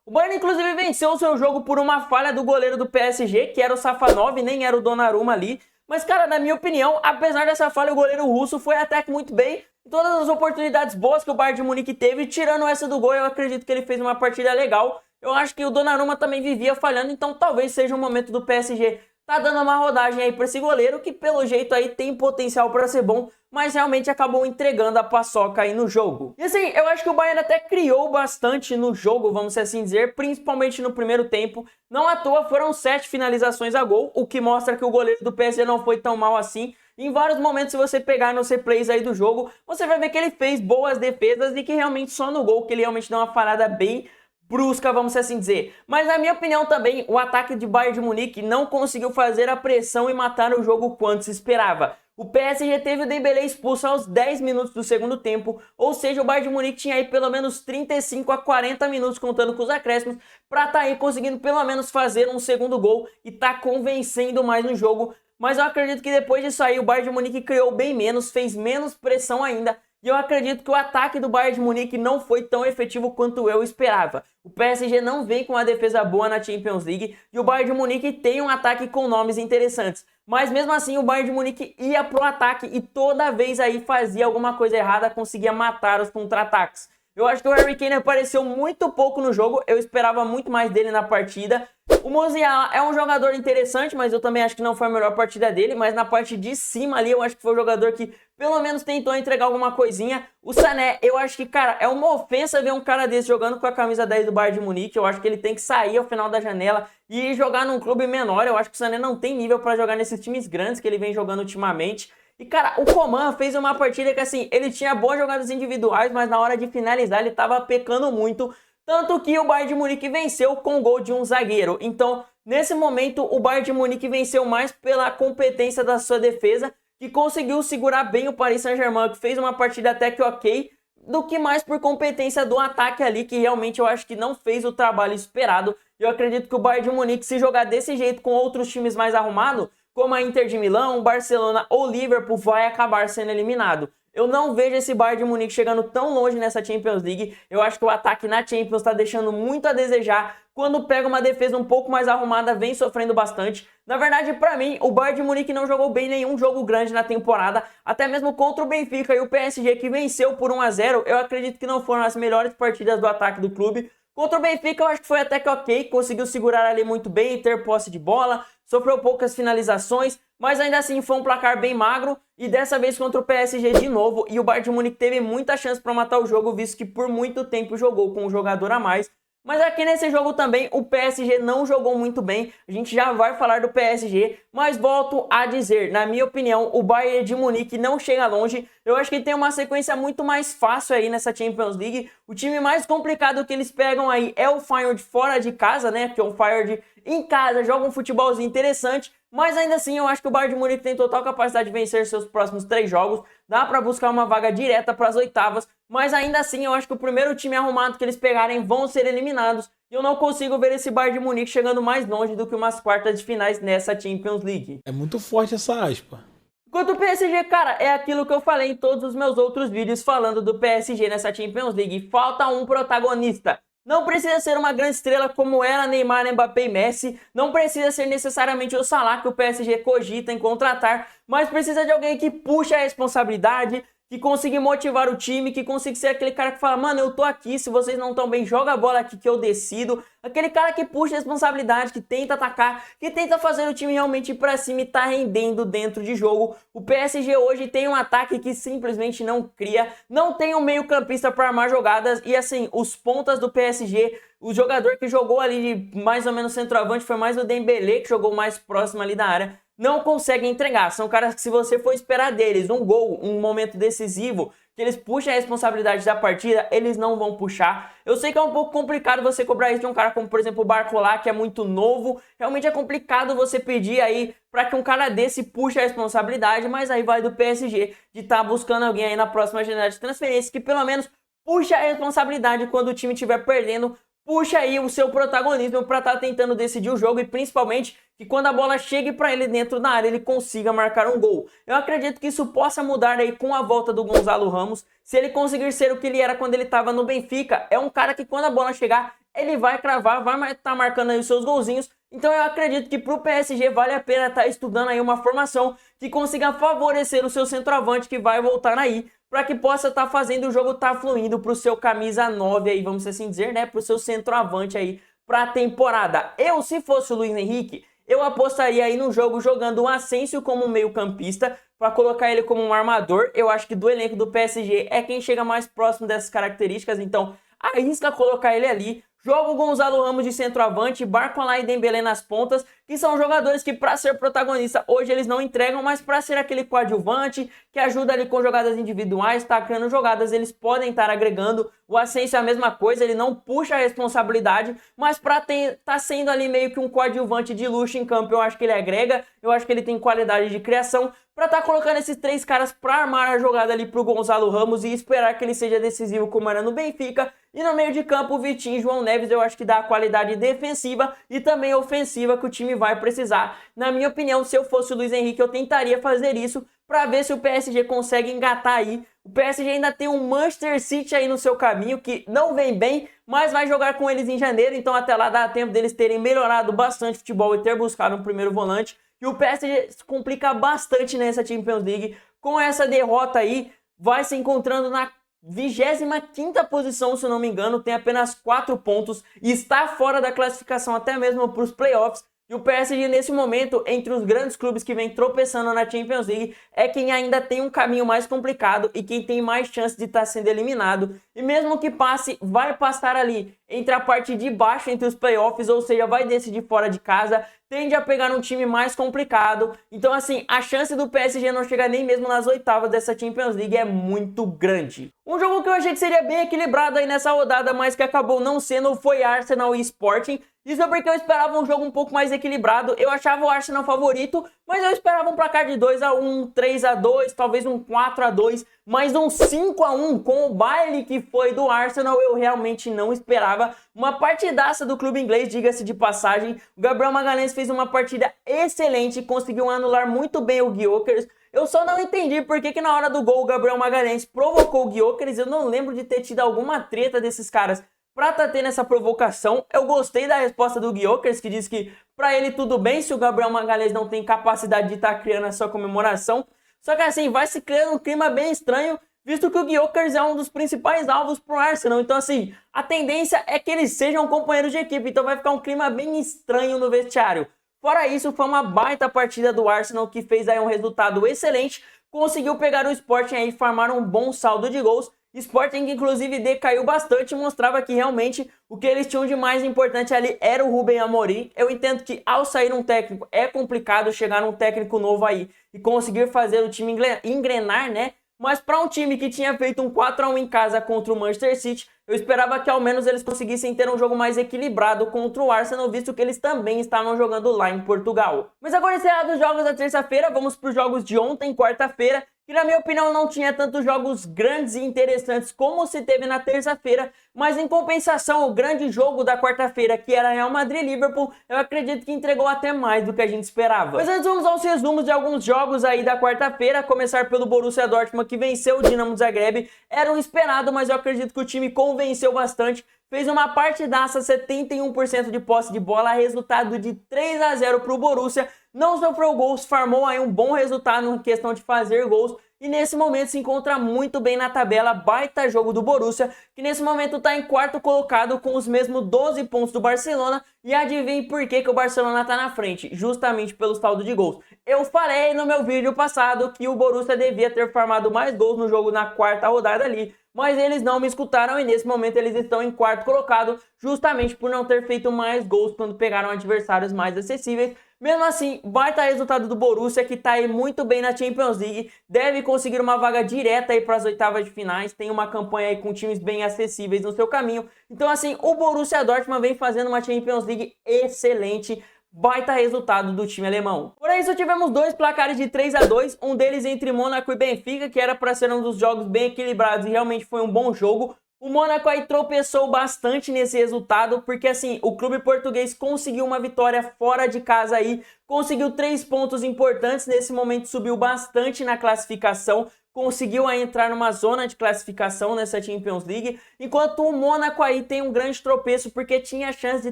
O Bayern inclusive venceu o seu jogo por uma falha do goleiro do PSG, que era o Safanov, nem era o Donnarumma ali. Mas cara, na minha opinião, apesar dessa falha, o goleiro russo foi até que muito bem. Todas as oportunidades boas que o Bayern de Munique teve, tirando essa do gol, eu acredito que ele fez uma partida legal. Eu acho que o Donnarumma também vivia falhando, então talvez seja um momento do PSG tá dando uma rodagem aí para esse goleiro, que pelo jeito aí tem potencial para ser bom, mas realmente acabou entregando a paçoca aí no jogo. E assim, eu acho que o Bayern até criou bastante no jogo, vamos assim dizer, principalmente no primeiro tempo. Não à toa foram 7 finalizações a gol, o que mostra que o goleiro do PSG não foi tão mal assim. Em vários momentos, se você pegar nos replays aí do jogo, você vai ver que ele fez boas defesas e que realmente só no gol que ele realmente deu uma falhada bem brusca, vamos assim dizer. Mas na minha opinião também, o ataque de Bayern de Munique não conseguiu fazer a pressão e matar o jogo quanto se esperava. O PSG teve o Dembélé expulso aos 10 minutos do segundo tempo, ou seja, o Bayern de Munique tinha aí pelo menos 35 a 40 minutos contando com os acréscimos para estar aí conseguindo pelo menos fazer um segundo gol e tá convencendo mais no jogo. Mas eu acredito que depois disso aí o Bayern de Munique criou bem menos, fez menos pressão ainda. E eu acredito que o ataque do Bayern de Munique não foi tão efetivo quanto eu esperava. O PSG não vem com uma defesa boa na Champions League e o Bayern de Munique tem um ataque com nomes interessantes. Mas mesmo assim o Bayern de Munique ia pro ataque e toda vez aí fazia alguma coisa errada, conseguia matar os contra-ataques. Eu acho que o Harry Kane apareceu muito pouco no jogo, eu esperava muito mais dele na partida. O Musiala é um jogador interessante, mas eu também acho que não foi a melhor partida dele, mas na parte de cima ali eu acho que foi o jogador que pelo menos tentou entregar alguma coisinha. O Sané, eu acho que, cara, é uma ofensa ver um cara desse jogando com a camisa 10 do Bayern de Munique. Eu acho que ele tem que sair ao final da janela e jogar num clube menor. Eu acho que o Sané não tem nível para jogar nesses times grandes que ele vem jogando ultimamente. E, cara, o Coman fez uma partida que, assim, ele tinha boas jogadas individuais, mas na hora de finalizar ele tava pecando muito. Tanto que o Bayern de Munique venceu com o gol de um zagueiro. Então, nesse momento, o Bayern de Munique venceu mais pela competência da sua defesa, que conseguiu segurar bem o Paris Saint-Germain, que fez uma partida até que ok, do que mais por competência do ataque ali, que realmente eu acho que não fez o trabalho esperado. Eu acredito que o Bayern de Munique, se jogar desse jeito com outros times mais arrumados, como a Inter de Milão, o Barcelona ou o Liverpool, vai acabar sendo eliminado. Eu não vejo esse Bayern de Munique chegando tão longe nessa Champions League. Eu acho que o ataque na Champions está deixando muito a desejar. Quando pega uma defesa um pouco mais arrumada, vem sofrendo bastante. Na verdade, para mim, o Bayern de Munique não jogou bem nenhum jogo grande na temporada. Até mesmo contra o Benfica e o PSG, que venceu por 1-0. Eu acredito que não foram as melhores partidas do ataque do clube. Contra o Benfica eu acho que foi até que ok, conseguiu segurar ali muito bem, ter posse de bola, sofreu poucas finalizações, mas ainda assim foi um placar bem magro e dessa vez contra o PSG de novo, e o Bayern de Munique teve muita chance para matar o jogo, visto que por muito tempo jogou com um jogador a mais, Mas aqui nesse jogo também o PSG não jogou muito bem, a gente já vai falar do PSG, mas volto a dizer, na minha opinião, o Bayern de Munique não chega longe, eu acho que tem uma sequência muito mais fácil aí nessa Champions League, o time mais complicado que eles pegam aí é o Feyenoord fora de casa, né, porque o Feyenoord em casa joga um futebolzinho interessante, mas ainda assim eu acho que o Bayern de Munique tem total capacidade de vencer seus próximos 3 jogos, dá pra buscar uma vaga direta para as oitavas, mas ainda assim eu acho que o primeiro time arrumado que eles pegarem vão ser eliminados, e eu não consigo ver esse Bayern de Munique chegando mais longe do que umas quartas de finais nessa Champions League. É muito forte essa aspa. Enquanto o PSG, cara, é aquilo que eu falei em todos os meus outros vídeos falando do PSG nessa Champions League, falta um protagonista. Não precisa ser uma grande estrela como era Neymar, Mbappé e Messi, não precisa ser necessariamente o Salah que o PSG cogita em contratar, mas precisa de alguém que puxe a responsabilidade, que consiga motivar o time, que consiga ser aquele cara que fala, mano, eu tô aqui, se vocês não estão bem, joga a bola aqui que eu decido. Aquele cara que puxa a responsabilidade, que tenta atacar, que tenta fazer o time realmente ir pra cima e tá rendendo dentro de jogo. O PSG hoje tem um ataque que simplesmente não cria, não tem um meio campista para armar jogadas e assim, os pontas do PSG, o jogador que jogou ali de mais ou menos centroavante foi mais o Dembélé, que jogou mais próximo ali da área, não conseguem entregar. São caras que se você for esperar deles um gol, um momento decisivo, que eles puxem a responsabilidade da partida, eles não vão puxar. Eu sei que é um pouco complicado você cobrar isso de um cara como, por exemplo, o Barcola, que é muito novo. Realmente é complicado você pedir aí para que um cara desse puxe a responsabilidade, mas aí vai do PSG de estar buscando alguém aí na próxima janela de transferência que pelo menos puxa a responsabilidade quando o time estiver perdendo. Puxa aí o seu protagonismo para estar tentando decidir o jogo e principalmente que quando a bola chegue para ele dentro da área ele consiga marcar um gol. Eu acredito que isso possa mudar aí com a volta do Gonzalo Ramos, se ele conseguir ser o que ele era quando ele estava no Benfica. É um cara que quando a bola chegar ele vai cravar, vai estar marcando aí os seus golzinhos. Então eu acredito que para o PSG vale a pena estar estudando aí uma formação que consiga favorecer o seu centroavante que vai voltar aí, para que possa estar fazendo o jogo estar fluindo para o seu camisa 9 aí, vamos assim dizer, né, para o seu centroavante aí para a temporada. Eu, se fosse o Luiz Henrique, eu apostaria aí no jogo jogando o Asensio como meio campista, para colocar ele como um armador. Eu acho que do elenco do PSG é quem chega mais próximo dessas características, então arrisca colocar ele ali. Joga o Gonzalo Ramos de centroavante, Barcola e Dembélé nas pontas, que são jogadores que para ser protagonista hoje eles não entregam, mas para ser aquele coadjuvante que ajuda ali com jogadas individuais, tá criando jogadas, eles podem estar agregando. O Asensio é a mesma coisa, ele não puxa a responsabilidade, mas para tá sendo ali meio que um coadjuvante de luxo em campo, eu acho que ele agrega, eu acho que ele tem qualidade de criação, para estar colocando esses 3 caras para armar a jogada ali pro Gonzalo Ramos e esperar que ele seja decisivo como era no Benfica. E no meio de campo, o Vitinho e João Neves, eu acho que dá a qualidade defensiva e também ofensiva que o time vai precisar. Na minha opinião, se eu fosse o Luiz Henrique, eu tentaria fazer isso para ver se o PSG consegue engatar aí. O PSG ainda tem um Manchester City aí no seu caminho, que não vem bem, mas vai jogar com eles em janeiro, então até lá dá tempo deles terem melhorado bastante o futebol e ter buscado um primeiro volante. E o PSG se complica bastante nessa Champions League. Com essa derrota aí, vai se encontrando na 25ª posição, se não me engano, tem apenas 4 pontos e está fora da classificação até mesmo para os playoffs. E o PSG nesse momento, entre os grandes clubes que vem tropeçando na Champions League, é quem ainda tem um caminho mais complicado e quem tem mais chance de estar sendo eliminado. E mesmo que passe, vai passar ali entre a parte de baixo, entre os playoffs, ou seja, vai decidir fora de casa, tende a pegar um time mais complicado. Então assim, a chance do PSG não chegar nem mesmo nas oitavas dessa Champions League é muito grande. Um jogo que eu achei que seria bem equilibrado aí nessa rodada, mas que acabou não sendo, foi Arsenal e Sporting. Isso é porque eu esperava um jogo um pouco mais equilibrado. Eu achava o Arsenal favorito, mas eu esperava um placar de 2-1, 3-2, talvez um 4-2, mas um 5-1 com o baile que foi do Arsenal, eu realmente não esperava. Uma partidaça do clube inglês, diga-se de passagem. O Gabriel Magalhães fez uma partida excelente, conseguiu anular muito bem o Gyökeres. Eu só não entendi por que na hora do gol o Gabriel Magalhães provocou o Gyökeres. Eu não lembro de ter tido alguma treta desses caras pra tá tendo essa provocação. Eu gostei da resposta do Gyökeres, que diz que pra ele tudo bem se o Gabriel Magalhães não tem capacidade de estar criando a sua comemoração. Só que assim, vai se criando um clima bem estranho, visto que o Gyökeres é um dos principais alvos pro Arsenal. Então assim, a tendência é que eles sejam companheiros de equipe, então vai ficar um clima bem estranho no vestiário. Fora isso, foi uma baita partida do Arsenal, que fez aí um resultado excelente, conseguiu pegar o Sporting aí e formar um bom saldo de gols. Sporting que inclusive decaiu bastante e mostrava que realmente o que eles tinham de mais importante ali era o Ruben Amorim. Eu entendo que ao sair um técnico é complicado chegar um técnico novo aí e conseguir fazer o time engrenar, né? Mas para um time que tinha feito um 4-1 em casa contra o Manchester City, eu esperava que ao menos eles conseguissem ter um jogo mais equilibrado contra o Arsenal, visto que eles também estavam jogando lá em Portugal. Mas agora encerrados os jogos da terça-feira, vamos para os jogos de ontem, quarta-feira, que na minha opinião não tinha tantos jogos grandes e interessantes como se teve na terça-feira, mas em compensação o grande jogo da quarta-feira, que era Real Madrid e Liverpool, eu acredito que entregou até mais do que a gente esperava. Mas antes vamos aos resumos de alguns jogos aí da quarta-feira, a começar pelo Borussia Dortmund que venceu o Dinamo Zagreb. Era um esperado, mas eu acredito que o time convenceu bastante. Fez uma partidaça, 71% de posse de bola, resultado de 3-0 para o Borussia. Não sofreu gols, farmou aí um bom resultado na questão de fazer gols. E nesse momento se encontra muito bem na tabela, baita jogo do Borussia, que nesse momento está em quarto colocado com os mesmos 12 pontos do Barcelona. E adivinhe por que o Barcelona está na frente, justamente pelo saldo de gols. Eu falei no meu vídeo passado que o Borussia devia ter farmado mais gols no jogo na quarta rodada ali, mas eles não me escutaram e nesse momento eles estão em quarto colocado, justamente por não ter feito mais gols quando pegaram adversários mais acessíveis. Mesmo assim, baita resultado do Borussia, que está aí muito bem na Champions League, deve conseguir uma vaga direta aí para as oitavas de finais, tem uma campanha aí com times bem acessíveis no seu caminho. Então assim, o Borussia Dortmund vem fazendo uma Champions League excelente, baita resultado do time alemão. Por isso tivemos dois placares de 3-2, um deles entre Mônaco e Benfica, que era para ser um dos jogos bem equilibrados e realmente foi um bom jogo. O Mônaco aí tropeçou bastante nesse resultado, porque assim, o clube português conseguiu uma vitória fora de casa aí, conseguiu 3 pontos importantes, nesse momento subiu bastante na classificação, conseguiu aí entrar numa zona de classificação nessa Champions League, enquanto o Mônaco aí tem um grande tropeço, porque tinha a chance de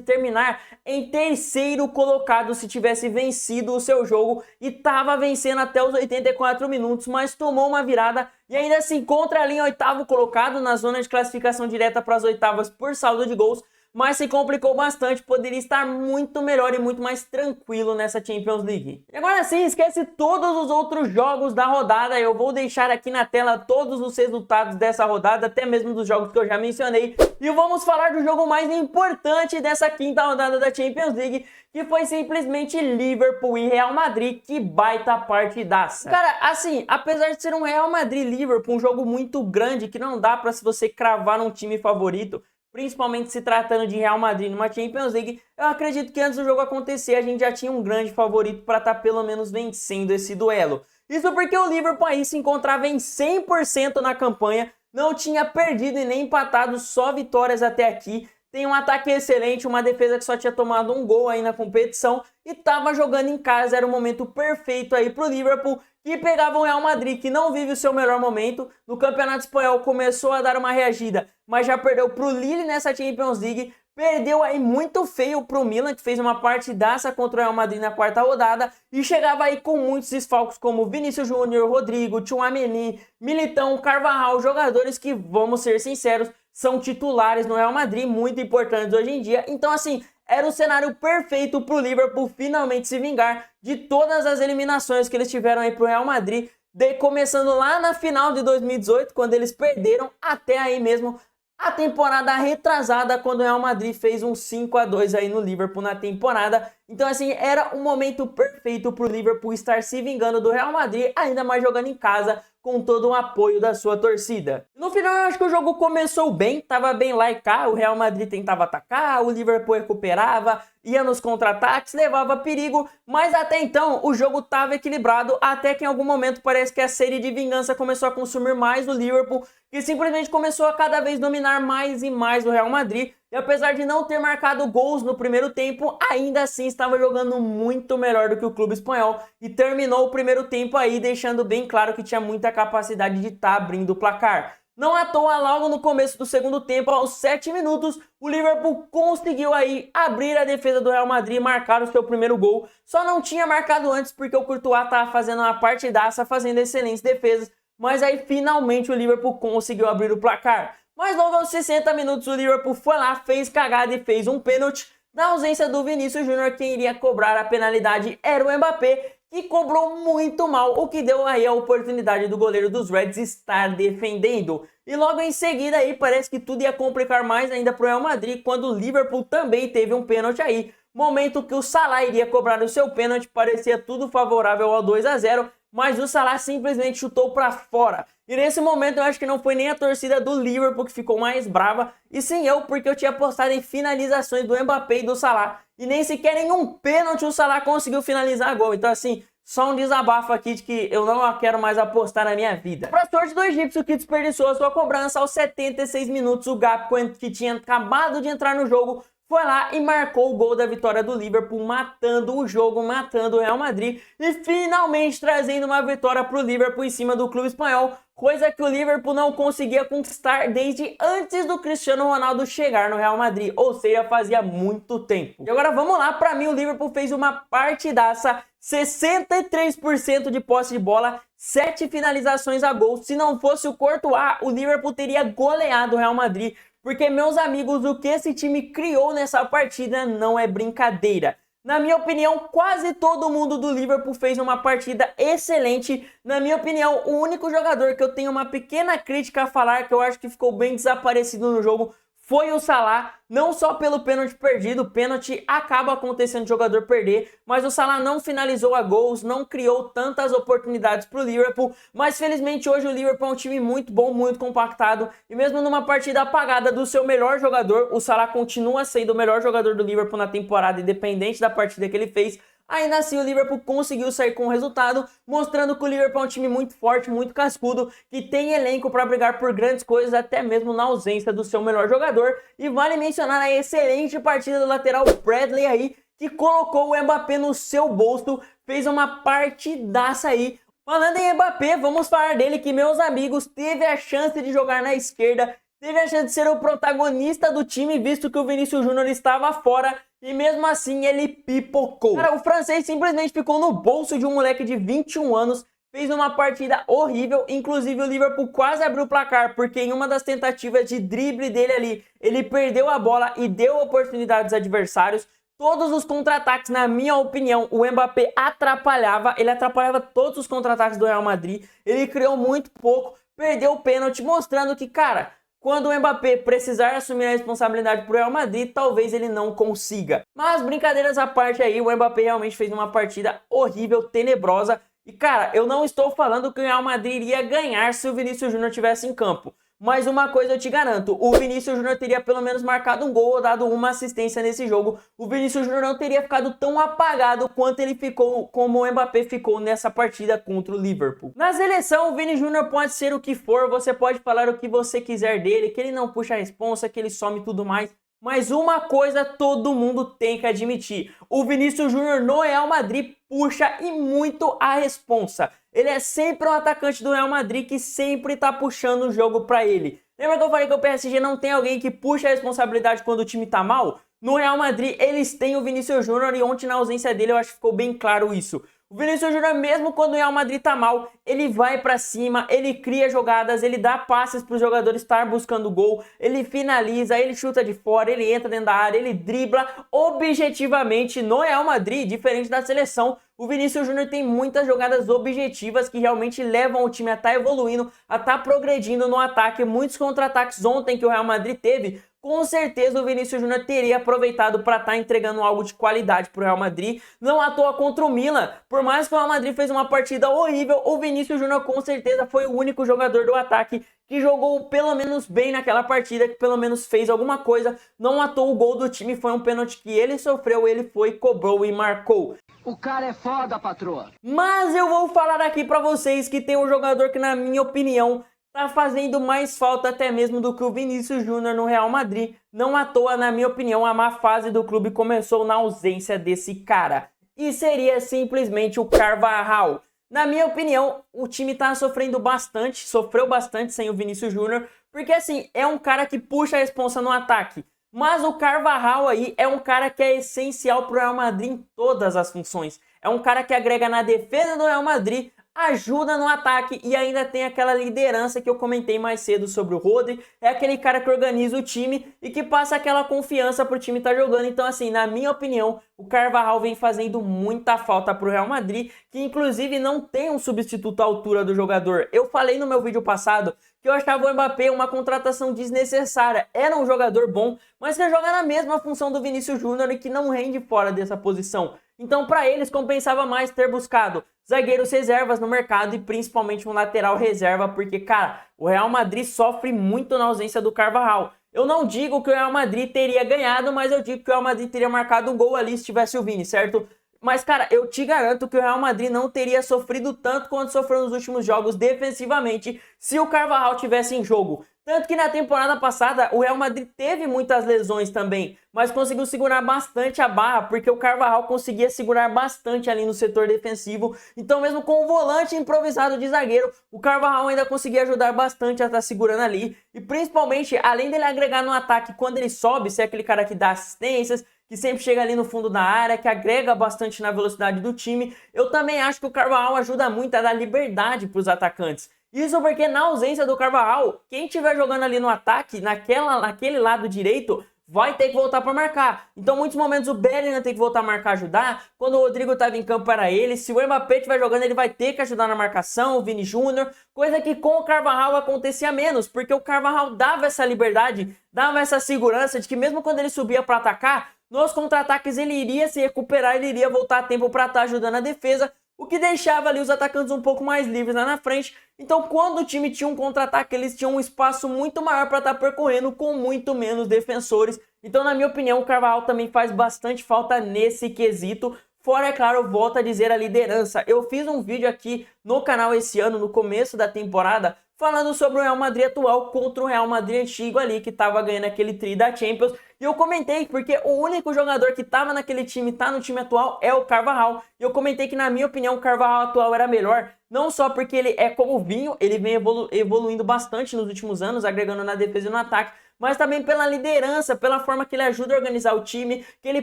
terminar em terceiro colocado se tivesse vencido o seu jogo, e estava vencendo até os 84 minutos, mas tomou uma virada e ainda se encontra ali em oitavo colocado na zona de classificação direta para as oitavas por saldo de gols, mas se complicou bastante, poderia estar muito melhor e muito mais tranquilo nessa Champions League. E agora sim, esquece todos os outros jogos da rodada, eu vou deixar aqui na tela todos os resultados dessa rodada, até mesmo dos jogos que eu já mencionei, e vamos falar do jogo mais importante dessa quinta rodada da Champions League, que foi simplesmente Liverpool e Real Madrid. Que baita partidaça. Cara, assim, apesar de ser um Real Madrid-Liverpool, um jogo muito grande, que não dá pra se você cravar um time favorito, principalmente se tratando de Real Madrid numa Champions League, eu acredito que antes do jogo acontecer a gente já tinha um grande favorito para estar pelo menos vencendo esse duelo. Isso porque o Liverpool aí se encontrava em 100% na campanha, não tinha perdido e nem empatado, só vitórias até aqui. Tem um ataque excelente, uma defesa que só tinha tomado um gol aí na competição e estava jogando em casa, era o momento perfeito aí para o Liverpool, que pegava o Real Madrid, que não vive o seu melhor momento. No Campeonato Espanhol começou a dar uma reagida, mas já perdeu para o Lille nessa Champions League, perdeu aí muito feio para o Milan, que fez uma partidaça contra o Real Madrid na quarta rodada, e chegava aí com muitos desfalques como Vinícius Júnior, Rodrigo, Tchouaméni, Militão, Carvajal, jogadores que, vamos ser sinceros, são titulares no Real Madrid, muito importantes hoje em dia. Então assim, era o cenário perfeito para o Liverpool finalmente se vingar de todas as eliminações que eles tiveram aí para o Real Madrid, começando lá na final de 2018, quando eles perderam, até aí mesmo a temporada retrasada, quando o Real Madrid fez um 5-2 aí no Liverpool na temporada. Então assim, era um momento perfeito para o Liverpool estar se vingando do Real Madrid, ainda mais jogando em casa, com todo o apoio da sua torcida. No final eu acho que o jogo começou bem, tava bem lá e cá, o Real Madrid tentava atacar, o Liverpool recuperava, ia nos contra-ataques, levava perigo, mas até então o jogo tava equilibrado, até que em algum momento parece que a série de vingança começou a consumir mais o Liverpool, que simplesmente começou a cada vez dominar mais e mais o Real Madrid, e apesar de não ter marcado gols no primeiro tempo, ainda assim estava jogando muito melhor do que o clube espanhol e terminou o primeiro tempo aí deixando bem claro que tinha muita capacidade de estar abrindo o placar. Não à toa, logo no começo do segundo tempo, aos 7 minutos, o Liverpool conseguiu aí abrir a defesa do Real Madrid e marcar o seu primeiro gol. Só não tinha marcado antes porque o Courtois estava fazendo uma partidaça, fazendo excelentes defesas, mas aí finalmente o Liverpool conseguiu abrir o placar. Mas logo aos 60 minutos o Liverpool foi lá, fez cagada e fez um pênalti. Na ausência do Vinícius Júnior, quem iria cobrar a penalidade era o Mbappé, que cobrou muito mal, o que deu aí a oportunidade do goleiro dos Reds estar defendendo. E logo em seguida aí parece que tudo ia complicar mais ainda para o Real Madrid, quando o Liverpool também teve um pênalti aí. Momento que o Salah iria cobrar o seu pênalti, parecia tudo favorável ao 2-0, mas o Salah simplesmente chutou para fora. E nesse momento eu acho que não foi nem a torcida do Liverpool que ficou mais brava, e sim eu, porque eu tinha apostado em finalizações do Mbappé e do Salah, e nem sequer em um pênalti o Salah conseguiu finalizar gol. Então assim, só um desabafo aqui de que eu não quero mais apostar na minha vida. Pra sorte do egípcio, que desperdiçou a sua cobrança aos 76 minutos, o Gakpo, que tinha acabado de entrar no jogo, foi lá e marcou o gol da vitória do Liverpool, matando o jogo, matando o Real Madrid e finalmente trazendo uma vitória para o Liverpool em cima do clube espanhol, coisa que o Liverpool não conseguia conquistar desde antes do Cristiano Ronaldo chegar no Real Madrid, ou seja, fazia muito tempo. E agora vamos lá, para mim o Liverpool fez uma partidaça, 63% de posse de bola, 7 finalizações a gol. Se não fosse o Courtois, o Liverpool teria goleado o Real Madrid. Porque, meus amigos, o que esse time criou nessa partida não é brincadeira. Na minha opinião, quase todo mundo do Liverpool fez uma partida excelente. Na minha opinião, o único jogador que eu tenho uma pequena crítica a falar, que eu acho que ficou bem desaparecido no jogo, foi o Salah, não só pelo pênalti perdido, o pênalti acaba acontecendo de jogador perder, mas o Salah não finalizou a gols, não criou tantas oportunidades para o Liverpool, mas felizmente hoje o Liverpool é um time muito bom, muito compactado, e mesmo numa partida apagada do seu melhor jogador, o Salah continua sendo o melhor jogador do Liverpool na temporada, independente da partida que ele fez. Ainda assim, o Liverpool conseguiu sair com o resultado, mostrando que o Liverpool é um time muito forte, muito cascudo, que tem elenco para brigar por grandes coisas, até mesmo na ausência do seu melhor jogador. E vale mencionar a excelente partida do lateral Bradley aí, que colocou o Mbappé no seu bolso, fez uma partidaça aí. Falando em Mbappé, vamos falar dele, que, meus amigos, teve a chance de jogar na esquerda, teve a chance de ser o protagonista do time, visto que o Vinícius Júnior estava fora, e mesmo assim ele pipocou. Cara, o francês simplesmente ficou no bolso de um moleque de 21 anos, fez uma partida horrível, inclusive o Liverpool quase abriu o placar, porque em uma das tentativas de drible dele ali, ele perdeu a bola e deu oportunidades aos adversários. Todos os contra-ataques, na minha opinião, o Mbappé atrapalhava, ele atrapalhava todos os contra-ataques do Real Madrid, ele criou muito pouco, perdeu o pênalti, mostrando que, cara, quando o Mbappé precisar assumir a responsabilidade pro Real Madrid, talvez ele não consiga. Mas brincadeiras à parte aí, o Mbappé realmente fez uma partida horrível, tenebrosa. E cara, eu não estou falando que o Real Madrid iria ganhar se o Vinícius Júnior estivesse em campo. Mas uma coisa eu te garanto, o Vinícius Júnior teria pelo menos marcado um gol ou dado uma assistência nesse jogo. O Vinícius Júnior não teria ficado tão apagado quanto ele ficou, como o Mbappé ficou nessa partida contra o Liverpool. Na seleção, o Vini Júnior pode ser o que for, você pode falar o que você quiser dele, que ele não puxa a responsa, que ele some e tudo mais. Mas uma coisa todo mundo tem que admitir, o Vinícius Júnior no Real Madrid puxa e muito a responsa. Ele é sempre um atacante do Real Madrid que sempre tá puxando o jogo pra ele. Lembra que eu falei que o PSG não tem alguém que puxa a responsabilidade quando o time tá mal? No Real Madrid eles têm o Vinícius Júnior e ontem na ausência dele eu acho que ficou bem claro isso. O Vinícius Júnior, mesmo quando o Real Madrid tá mal, ele vai pra cima, ele cria jogadas, ele dá passes para os jogadores estar buscando gol, ele finaliza, ele chuta de fora, ele entra dentro da área, ele dribla. Objetivamente, no Real Madrid, diferente da seleção, o Vinícius Júnior tem muitas jogadas objetivas que realmente levam o time a estar evoluindo, a estar progredindo no ataque. Muitos contra-ataques ontem que o Real Madrid teve, com certeza o Vinícius Júnior teria aproveitado para estar entregando algo de qualidade para o Real Madrid. Não à toa contra o Milan, por mais que o Real Madrid fez uma partida horrível, o Vinícius Júnior com certeza foi o único jogador do ataque que jogou pelo menos bem naquela partida, que pelo menos fez alguma coisa. Não à toa o gol do time foi um pênalti que ele sofreu, ele foi, cobrou e marcou. O cara é foda, patroa. Mas eu vou falar aqui para vocês que tem um jogador que, na minha opinião, tá fazendo mais falta até mesmo do que o Vinícius Júnior no Real Madrid. Não à toa, na minha opinião, a má fase do clube começou na ausência desse cara. E seria simplesmente o Carvajal. Na minha opinião, o time tá sofrendo bastante, sofreu bastante sem o Vinícius Júnior, porque assim, é um cara que puxa a responsa no ataque. Mas o Carvajal aí é um cara que é essencial pro Real Madrid em todas as funções. É um cara que agrega na defesa do Real Madrid, ajuda no ataque e ainda tem aquela liderança que eu comentei mais cedo sobre o Rodri, é aquele cara que organiza o time e que passa aquela confiança pro time estar jogando. Então assim, na minha opinião, o Carvajal vem fazendo muita falta pro Real Madrid, que inclusive não tem um substituto à altura do jogador. Eu falei no meu vídeo passado que eu achava o Mbappé uma contratação desnecessária. Era um jogador bom, mas que joga na mesma função do Vinícius Júnior e que não rende fora dessa posição. Então, para eles, compensava mais ter buscado zagueiros reservas no mercado e principalmente um lateral reserva, porque, cara, o Real Madrid sofre muito na ausência do Carvajal. Eu não digo que o Real Madrid teria ganhado, mas eu digo que o Real Madrid teria marcado um gol ali se tivesse o Vini, certo? Mas, cara, eu te garanto que o Real Madrid não teria sofrido tanto quanto sofreu nos últimos jogos defensivamente se o Carvajal tivesse em jogo. Tanto que na temporada passada o Real Madrid teve muitas lesões também, mas conseguiu segurar bastante a barra, porque o Carvajal conseguia segurar bastante ali no setor defensivo. Então mesmo com o volante improvisado de zagueiro, o Carvajal ainda conseguia ajudar bastante a estar segurando ali. E principalmente, além dele agregar no ataque quando ele sobe, ser aquele cara que dá assistências, que sempre chega ali no fundo da área, que agrega bastante na velocidade do time, eu também acho que o Carvajal ajuda muito a dar liberdade para os atacantes. Isso porque na ausência do Carvajal, quem estiver jogando ali no ataque, naquele lado direito, vai ter que voltar para marcar. Então, em muitos momentos, o Bellingham tem que voltar a marcar, ajudar. Quando o Rodrigo estava em campo, era ele. Se o Mbappé estiver jogando, ele vai ter que ajudar na marcação, o Vini Júnior. Coisa que com o Carvajal acontecia menos, porque o Carvajal dava essa liberdade, dava essa segurança de que mesmo quando ele subia para atacar, nos contra-ataques ele iria se recuperar, ele iria voltar a tempo para estar ajudando a defesa, o que deixava ali os atacantes um pouco mais livres lá na frente. Então, quando o time tinha um contra-ataque, eles tinham um espaço muito maior para estar percorrendo com muito menos defensores. Então, na minha opinião, o Carvajal também faz bastante falta nesse quesito. Fora, é claro, eu volto a dizer a liderança. Eu fiz um vídeo aqui no canal esse ano, no começo da temporada, falando sobre o Real Madrid atual contra o Real Madrid antigo ali, que estava ganhando aquele tri da Champions. E eu comentei, porque o único jogador que estava naquele time, tá no time atual, é o Carvajal. E eu comentei que, na minha opinião, o Carvajal atual era melhor, não só porque ele é como o Vinho, ele vem evoluindo bastante nos últimos anos, agregando na defesa e no ataque, mas também pela liderança, pela forma que ele ajuda a organizar o time, que ele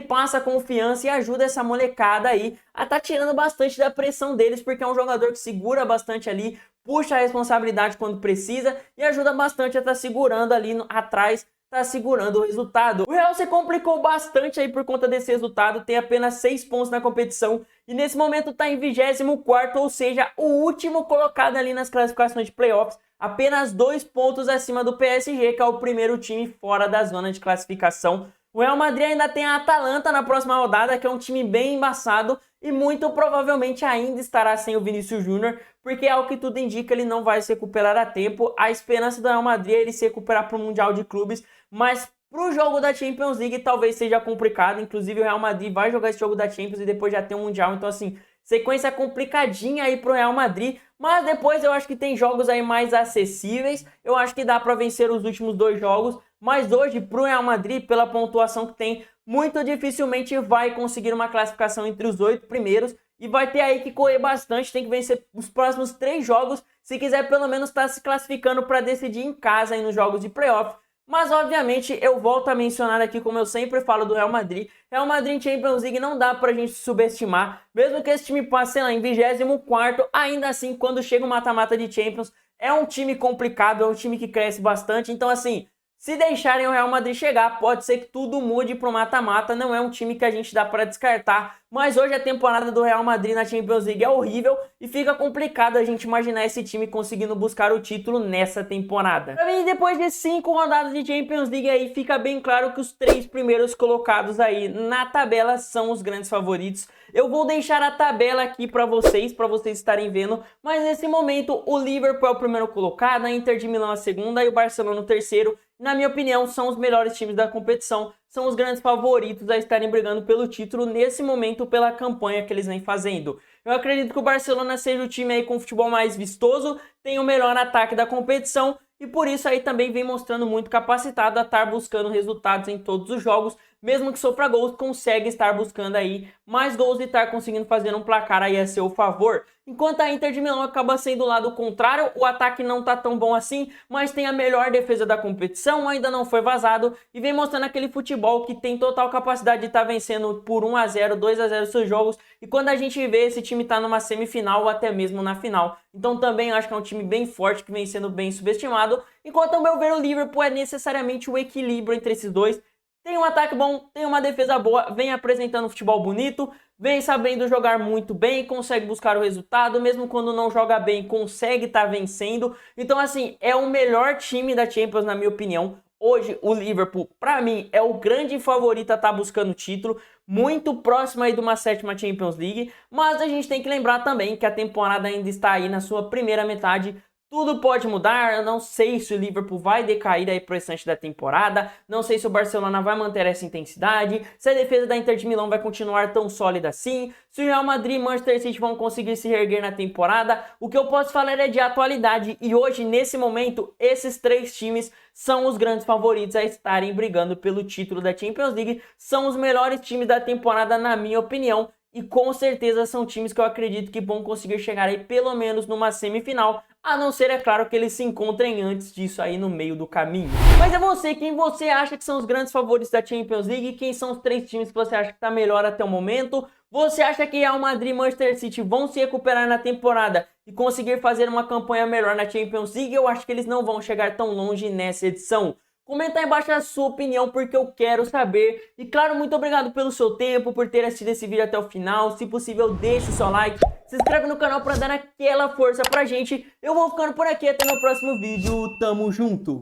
passa confiança e ajuda essa molecada aí a tá tirando bastante da pressão deles, porque é um jogador que segura bastante ali, puxa a responsabilidade quando precisa e ajuda bastante a estar segurando ali atrás, tá segurando o resultado. O Real se complicou bastante aí por conta desse resultado, tem apenas 6 pontos na competição e nesse momento tá em 24º, ou seja, o último colocado ali nas classificações de playoffs, apenas 2 pontos acima do PSG, que é o primeiro time fora da zona de classificação. O Real Madrid ainda tem a Atalanta na próxima rodada, que é um time bem embaçado e muito provavelmente ainda estará sem o Vinícius Júnior, porque ao que tudo indica ele não vai se recuperar a tempo. A esperança do Real Madrid é ele se recuperar para o Mundial de Clubes, mas para o jogo da Champions League talvez seja complicado. Inclusive o Real Madrid vai jogar esse jogo da Champions e depois já tem um Mundial, então assim, sequência complicadinha aí pro Real Madrid, mas depois eu acho que tem jogos aí mais acessíveis, eu acho que dá para vencer os últimos 2 jogos, mas hoje pro Real Madrid, pela pontuação que tem, muito dificilmente vai conseguir uma classificação entre os 8 primeiros e vai ter aí que correr bastante, tem que vencer os próximos 3 jogos se quiser pelo menos estar se classificando para decidir em casa aí nos jogos de playoff. Mas obviamente eu volto a mencionar aqui, como eu sempre falo do Real Madrid em Champions League não dá pra gente subestimar, mesmo que esse time passe, sei lá, em 24º, ainda assim quando chega o mata-mata de Champions é um time complicado, é um time que cresce bastante, então assim, se deixarem o Real Madrid chegar, pode ser que tudo mude pro mata-mata, não é um time que a gente dá para descartar, mas hoje a temporada do Real Madrid na Champions League é horrível e fica complicado a gente imaginar esse time conseguindo buscar o título nessa temporada. Pra mim, depois de 5 rodadas de Champions League aí, fica bem claro que os 3 primeiros colocados aí na tabela são os grandes favoritos. Eu vou deixar a tabela aqui para vocês estarem vendo, mas nesse momento o Liverpool é o primeiro colocado, a Inter de Milão a segunda e o Barcelona o terceiro. Na minha opinião, são os melhores times da competição, são os grandes favoritos a estarem brigando pelo título nesse momento pela campanha que eles vêm fazendo. Eu acredito que o Barcelona seja o time aí com o futebol mais vistoso, tem o melhor ataque da competição e por isso aí também vem mostrando muito capacitado a estar buscando resultados em todos os jogos, mesmo que sofra gols, consegue estar buscando aí mais gols e estar conseguindo fazer um placar aí a seu favor. Enquanto a Inter de Milão acaba sendo o lado contrário, o ataque não tá tão bom assim, mas tem a melhor defesa da competição, ainda não foi vazado e vem mostrando aquele futebol que tem total capacidade de estar vencendo por 1 a 0, 2 a 0 seus jogos, e quando a gente vê esse time tá numa semifinal ou até mesmo na final. Então também acho que é um time bem forte que vem sendo bem subestimado, enquanto ao meu ver o Liverpool é necessariamente o equilíbrio entre esses dois. Tem um ataque bom, tem uma defesa boa, vem apresentando um futebol bonito, vem sabendo jogar muito bem, consegue buscar o resultado, mesmo quando não joga bem, consegue estar vencendo. Então assim, é o melhor time da Champions na minha opinião. Hoje o Liverpool, para mim, é o grande favorito a estar buscando o título, muito próximo aí de uma 7ª Champions League, mas a gente tem que lembrar também que a temporada ainda está aí na sua primeira metade. Tudo pode mudar, eu não sei se o Liverpool vai decair aí pro restante da temporada, não sei se o Barcelona vai manter essa intensidade, se a defesa da Inter de Milão vai continuar tão sólida assim, se o Real Madrid e Manchester City vão conseguir se reerguer na temporada. O que eu posso falar é de atualidade e hoje, nesse momento, esses 3 times são os grandes favoritos a estarem brigando pelo título da Champions League, são os melhores times da temporada na minha opinião. E com certeza são times que eu acredito que vão conseguir chegar aí pelo menos numa semifinal, a não ser, é claro, que eles se encontrem antes disso aí no meio do caminho. Mas é você, quem você acha que são os grandes favoritos da Champions League? Quem são os 3 times que você acha que tá melhor até o momento? Você acha que Real Madrid e Manchester City vão se recuperar na temporada e conseguir fazer uma campanha melhor na Champions League? Eu acho que eles não vão chegar tão longe nessa edição. Comenta aí embaixo a sua opinião, porque eu quero saber. E claro, muito obrigado pelo seu tempo, por ter assistido esse vídeo até o final. Se possível, deixa o seu like, se inscreve no canal para dar aquela força pra gente. Eu vou ficando por aqui, até meu próximo vídeo. Tamo junto!